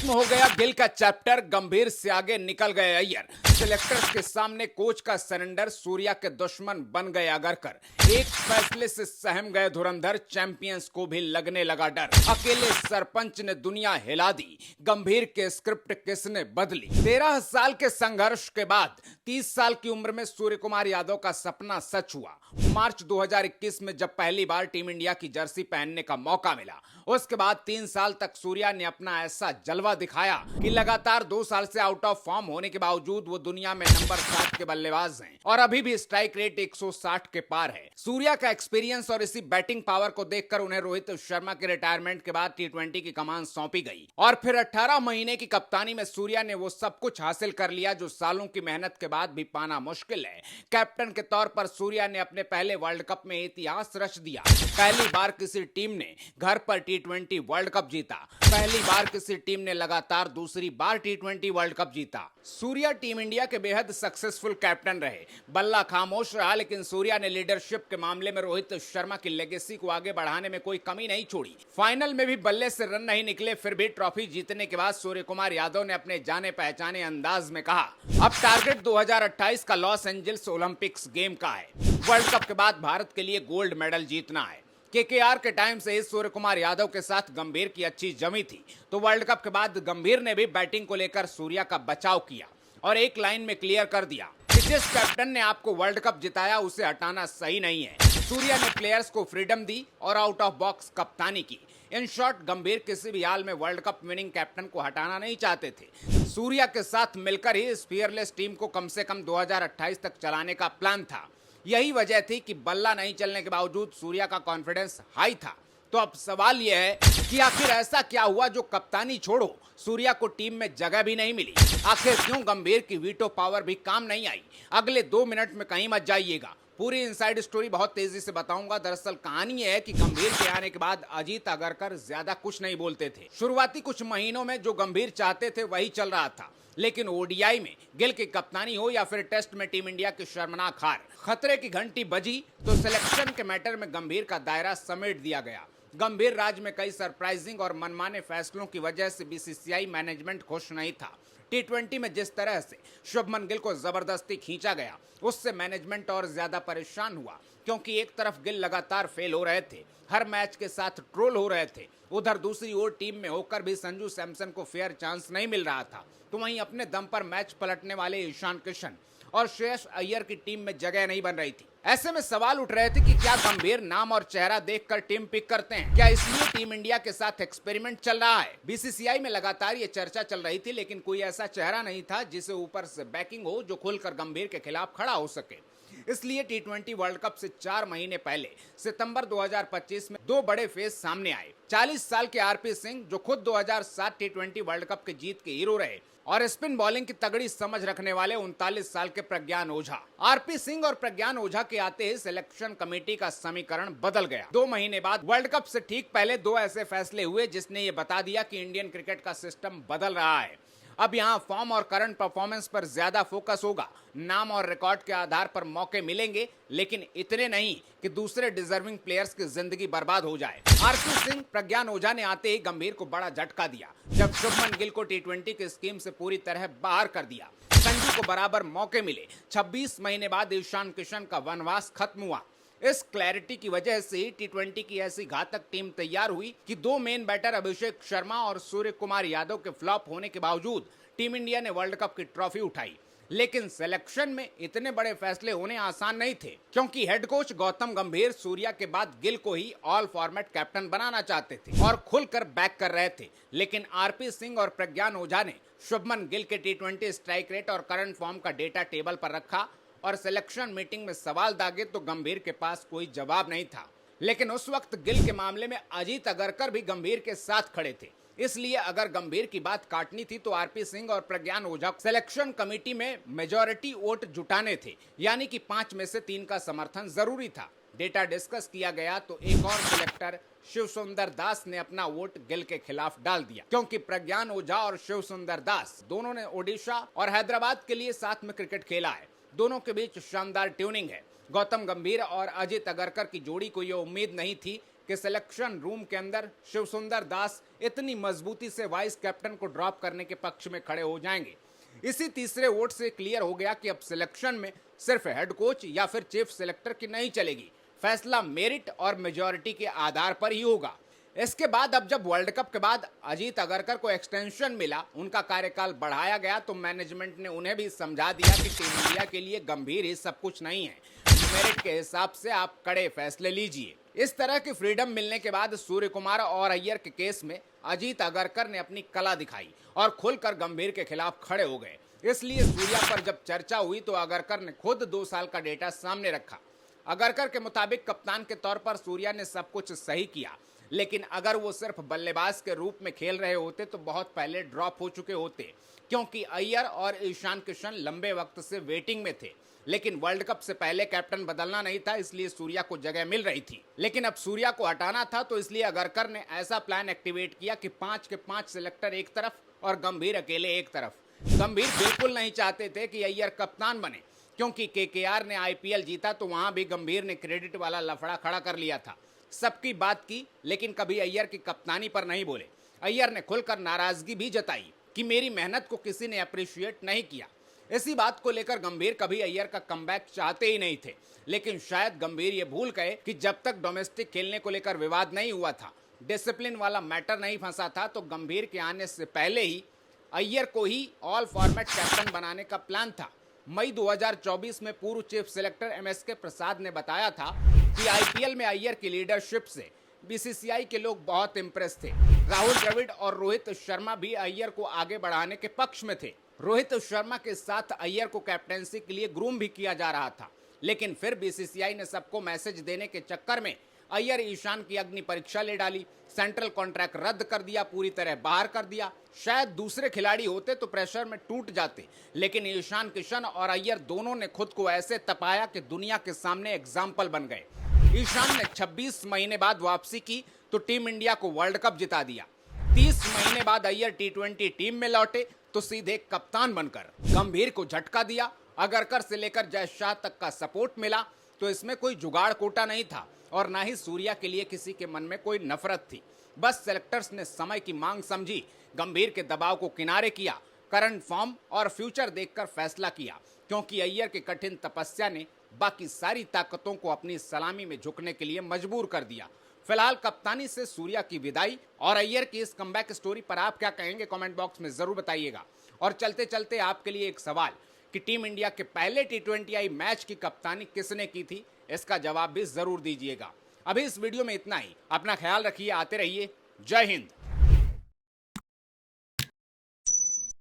खत्म हो गया गिल का चैप्टर, गंभीर से आगे निकल गए अय्यर। सिलेक्टर्स के सामने कोच का सरेंडर, सूर्या के दुश्मन बन गए अगरकर। एक फैसले से सहम गए धुरंधर, चैंपियंस को भी लगने लगा डर। अकेले सरपंच ने दुनिया हिला दी, गंभीर के स्क्रिप्ट किसने बदली। 13 साल के संघर्ष के बाद 30 साल की उम्र में सूर्य कुमार यादव का सपना सच हुआ। मार्च 2021 में जब पहली बार टीम इंडिया की जर्सी पहनने का मौका मिला, उसके बाद 3 साल तक सूर्या ने अपना ऐसा जलवा दिखाया कि लगातार 2 साल से आउट ऑफ फॉर्म होने के बावजूद वो दुनिया में नंबर 7 के बल्लेबाज हैं और अभी भी स्ट्राइक रेट 160 के पार है। सूर्या का एक्सपीरियंस और इसी बैटिंग पावर को देखकर उन्हें रोहित शर्मा के रिटायरमेंट के बाद टी20 की कमान सौंपी गई और फिर 18 महीने की कप्तानी में सूर्या ने वो सब कुछ हासिल कर लिया जो सालों की मेहनत के बाद भी पाना मुश्किल है। कैप्टन के तौर पर सूर्या ने अपने पहले वर्ल्ड कप में इतिहास रच दिया। पहली बार किसी टीम ने घर पर टी20 वर्ल्ड कप जीता। पहली बार किसी टीम ने लगातार दूसरी बार टी20 वर्ल्ड कप जीता। सूर्या टीम इंडिया के बेहद सक्सेसफुल कैप्टन रहे। बल्ला खामोश रहा, लेकिन सूर्या ने लीडरशिप के मामले में रोहित शर्मा की लेगेसी को आगे बढ़ाने में कोई कमी नहीं छोड़ी। फाइनल में भी बल्ले से रन नहीं निकले, फिर भी ट्रॉफी जीतने के बाद सूर्य कुमार यादव ने अपने जाने पहचाने अंदाज में कहा, अब टारगेट 2028 का लॉस एंजल्स ओलंपिक्स गेम का है। वर्ल्ड कप के बाद भारत के लिए गोल्ड मेडल जीतना है। केकेआर के टाइम से ही सूर्य कुमार यादव के साथ गंभीर की अच्छी जमी थी, तो वर्ल्ड कप के बाद गंभीर ने भी बैटिंग को लेकर सूर्या का बचाव किया और एक लाइन में क्लियर कर दिया कि जिस कैप्टन ने आपको वर्ल्ड कप जिताया उसे हटाना सही नहीं है। सूर्या ने प्लेयर्स को फ्रीडम दी और आउट ऑफ बॉक्स कप्तानी की। इन शॉर्ट, गंभीर किसी भी हाल में वर्ल्ड कप विनिंग कैप्टन को हटाना नहीं चाहते थे। सूर्या के साथ मिलकर ही इस फियरलेस टीम को कम से कम 2028 तक चलाने का प्लान था। यही वजह थी कि बल्ला नहीं चलने के बावजूद सूर्या का कॉन्फिडेंस हाई था। तो अब सवाल यह है कि आखिर ऐसा क्या हुआ जो कप्तानी छोड़ो सूर्या को टीम में जगह भी नहीं मिली। आखिर क्यों गंभीर की वीटो पावर भी काम नहीं आई। अगले 2 मिनट में कहीं मत जाइएगा, पूरी इनसाइड स्टोरी बहुत तेजी से बताऊंगा। दरअसल कहानी यह है कि गंभीर के आने के बाद अजीत अगरकर ज्यादा कुछ नहीं बोलते थे। शुरुआती कुछ महीनों में जो गंभीर चाहते थे वही चल रहा था, लेकिन ओडीआई में गिल की कप्तानी हो या फिर टेस्ट में टीम इंडिया की शर्मनाक हार, खतरे की घंटी बजी तो सिलेक्शन के मैटर में गंभीर का दायरा समेट दिया गया। गंभीर राज में कई सरप्राइजिंग और मनमाने फैसलों की वजह से बीसीसीआई मैनेजमेंट खुश नहीं था। टी20 में जिस तरह से शुभमन गिल को जबरदस्ती खींचा गया, उससे मैनेजमेंट और ज्यादा परेशान हुआ, क्योंकि एक तरफ गिल लगातार फेल हो रहे थे, हर मैच के साथ ट्रोल हो रहे थे, उधर दूसरी ओर टीम में होकर भी संजू सैमसन को फेयर चांस नहीं मिल रहा था, तो वहीं अपने दम पर मैच पलटने वाले ईशान किशन और श्रेयस अय्यर की टीम में जगह नहीं बन रही थी। ऐसे में सवाल उठ रहे थे कि क्या गंभीर नाम और चेहरा देखकर टीम पिक करते हैं, क्या इसलिए टीम इंडिया के साथ एक्सपेरिमेंट चल रहा है। बीसीसीआई में लगातार ये चर्चा चल रही थी, लेकिन कोई ऐसा चेहरा नहीं था जिसे ऊपर से बैकिंग हो जो खुलकर गंभीर के खिलाफ खड़ा हो सके। इसलिए टी20 वर्ल्ड कप से 4 महीने पहले सितंबर 2025 में 2 बड़े फेज सामने आए। 40 साल के आरपी सिंह, जो खुद 2007 टी20 वर्ल्ड कप के जीत के हीरो रहे, और स्पिन बॉलिंग की तगड़ी समझ रखने वाले 39 साल के प्रज्ञान ओझा। आरपी सिंह और प्रज्ञान ओझा के आते ही सिलेक्शन कमेटी का समीकरण बदल गया। 2 महीने बाद वर्ल्ड कप से ठीक पहले 2 ऐसे फैसले हुए जिसने ये बता दिया कि इंडियन क्रिकेट का सिस्टम बदल रहा है। अब यहाँ फॉर्म और करंट परफॉर्मेंस पर ज्यादा फोकस होगा। नाम और रिकॉर्ड के आधार पर मौके मिलेंगे, लेकिन इतने नहीं कि दूसरे डिजर्विंग प्लेयर्स की जिंदगी बर्बाद हो जाए। आरपी सिंह, प्रज्ञान ओझा ने आते ही गंभीर को बड़ा झटका दिया जब शुभमन गिल को टी20 की स्कीम से पूरी तरह बाहर कर दिया। संजू को बराबर मौके मिले। 26 महीने बाद ईशान किशन का वनवास खत्म हुआ। इस क्लैरिटी की वजह से टी20 की ऐसी घातक टीम तैयार हुई कि 2 मेन बैटर अभिषेक शर्मा और सूर्य कुमार यादव के फ्लॉप होने के बावजूद टीम इंडिया ने वर्ल्ड कप की ट्रॉफी उठाई। लेकिन सिलेक्शन में इतने बड़े फैसले होने आसान नहीं थे, क्योंकि हेड कोच गौतम गंभीर सूर्या के बाद गिल को ही ऑल फॉर्मेट कैप्टन बनाना चाहते थे और खुलकर बैक कर रहे थे। लेकिन आरपी सिंह और प्रज्ञान ओझा ने शुभमन गिल के टी20 स्ट्राइक रेट और करंट फॉर्म का डेटा टेबल पर रखा और सिलेक्शन मीटिंग में सवाल दागे तो गंभीर के पास कोई जवाब नहीं था। लेकिन उस वक्त गिल के मामले में अजीत अगरकर भी गंभीर के साथ खड़े थे। इसलिए अगर गंभीर की बात काटनी थी तो आरपी सिंह और प्रज्ञान ओझा सिलेक्शन कमेटी में मेजॉरिटी वोट जुटाने थे, यानी कि 5 में से 3 का समर्थन जरूरी था। डेटा डिस्कस किया गया तो एक और सिलेक्टर शिव सुंदर दास ने अपना वोट गिल के खिलाफ डाल दिया, क्योंकि प्रज्ञान ओझा और शिव सुंदर दास दोनों ने ओडिशा और हैदराबाद के लिए साथ में क्रिकेट खेला है। दोनों के बीच शानदार ट्यूनिंग है। गौतम गंभीर और अजीत अगरकर की जोड़ी को यह उम्मीद नहीं थी कि सिलेक्शन रूम के अंदर शिवसुंदर दास इतनी मजबूती से वाइस कैप्टन को ड्रॉप करने के पक्ष में खड़े हो जाएंगे। इसी तीसरे वोट से क्लियर हो गया कि अब सिलेक्शन में सिर्फ हेड कोच या फिर चीफ सिलेक्टर की नहीं चलेगी, फैसला मेरिट और मेजॉरिटी के आधार पर ही होगा। इसके बाद अब जब वर्ल्ड कप के बाद अजीत अगरकर को एक्सटेंशन मिला, उनका कार्यकाल बढ़ाया गया, तो मैनेजमेंट ने उन्हें भी समझा दिया कि टीम इंडिया के लिए गंभीर ही सब कुछ नहीं है, मेरिट के हिसाब से आप कड़े फैसले लीजिए। इस तरह की फ्रीडम मिलने के बाद सूर्य कुमार और अय्यर के केस में अजीत अगरकर ने अपनी कला दिखाई और खुलकर गंभीर के खिलाफ खड़े हो गए। इसलिए सूर्या पर जब चर्चा हुई तो अगरकर ने खुद 2 साल का डेटा सामने रखा। अगरकर के मुताबिक कप्तान के तौर पर सूर्या ने सब कुछ सही किया, लेकिन अगर वो सिर्फ बल्लेबाज के रूप में खेल रहे होते तो बहुत पहले ड्रॉप हो चुके होते, क्योंकि अय्यर और ईशान किशन लंबे वक्त से वेटिंग में थे। लेकिन वर्ल्ड कप से पहले कैप्टन बदलना नहीं था, इसलिए सूर्या को जगह मिल रही थी। लेकिन अब सूर्या को हटाना था, तो इसलिए अगरकर ने ऐसा प्लान एक्टिवेट किया कि 5 के 5 सिलेक्टर एक तरफ और गंभीर अकेले एक तरफ। गंभीर बिल्कुल नहीं चाहते थे कि अय्यर कप्तान बने, क्योंकि केकेआर ने आईपीएल जीता तो वहां भी गंभीर ने क्रेडिट वाला लफड़ा खड़ा कर लिया था। सबकी बात की, लेकिन कभी अय्यर की कप्तानी पर नहीं बोले। अय्यर ने खुलकर नाराजगी भी जताई कि मेरी मेहनत को किसी ने अप्रिशिएट नहीं किया। इसी बात को लेकर गंभीर कभी अय्यर का कमबैक चाहते ही नहीं थे, लेकिन शायद गंभीर ये भूल गए कि जब तक डोमेस्टिक खेलने को लेकर विवाद नहीं हुआ था, डिसिप्लिन वाला मैटर नहीं फंसा था, तो गंभीर के आने से पहले ही अय्यर को ही ऑल फॉर्मेट कैप्टन बनाने का प्लान था। मई 2024 में पूर्व चीफ सिलेक्टर एमएसके प्रसाद ने बताया था कि आईपीएल में अय्यर की लीडरशिप से बीसीसीआई के लोग बहुत इंप्रेस थे। राहुल द्रविड़ और रोहित शर्मा भी अय्यर को आगे बढ़ाने के पक्ष में थे। रोहित शर्मा के साथ अय्यर को कैप्टेंसी के लिए ग्रूम भी किया जा रहा था, लेकिन फिर बीसीसीआई ने सबको मैसेज देने के चक्कर में अय्यर ईशान की अग्नि परीक्षा ले डाली, सेंट्रल कॉन्ट्रैक्ट रद्द कर दिया, पूरी तरह बाहर कर दिया। शायद दूसरे खिलाड़ी होते तो प्रेशर में टूट जाते, लेकिन ईशान किशन और अय्यर दोनों ने खुद को ऐसे तपाया कि दुनिया के सामने एग्जाम्पल बन गए। ईशान ने 26 महीने बाद वापसी की तो टीम इंडिया को वर्ल्ड कप जिता दिया। 30 महीने बाद अय्यर टी20 टीम में लौटे तो सीधे कप्तान बनकर गंभीर को झटका दिया। अगरकर से लेकर जय शाह तक का सपोर्ट मिला, तो इसमें कोई जुगाड़ कोटा नहीं था और ना ही सूर्या के लिए किसी के मन में कोई नफरत थी। बस सेलेक्टर्स ने समय की मांग समझी, गंभीर के दबाव को किनारे किया, करंट फॉर्म और फ्यूचर देखकर फैसला किया, क्योंकि अय्यर की कठिन तपस्या ने बाकी सारी ताकतों को अपनी सलामी में झुकने के लिए मजबूर कर दिया। फिलहाल कप्तानी से सूर्या की विदाई और अय्यर की इस कमबैक स्टोरी पर आप क्या कहेंगे, कमेंट बॉक्स में जरूर बताइएगा। और चलते चलते आपके लिए एक सवाल कि टीम इंडिया के पहले टी20 मैच की कप्तानी किसने की थी, इसका जवाब भी जरूर दीजिएगा। अभी इस वीडियो में इतना ही। अपना ख्याल रखिए, आते रहिए। जय हिंद।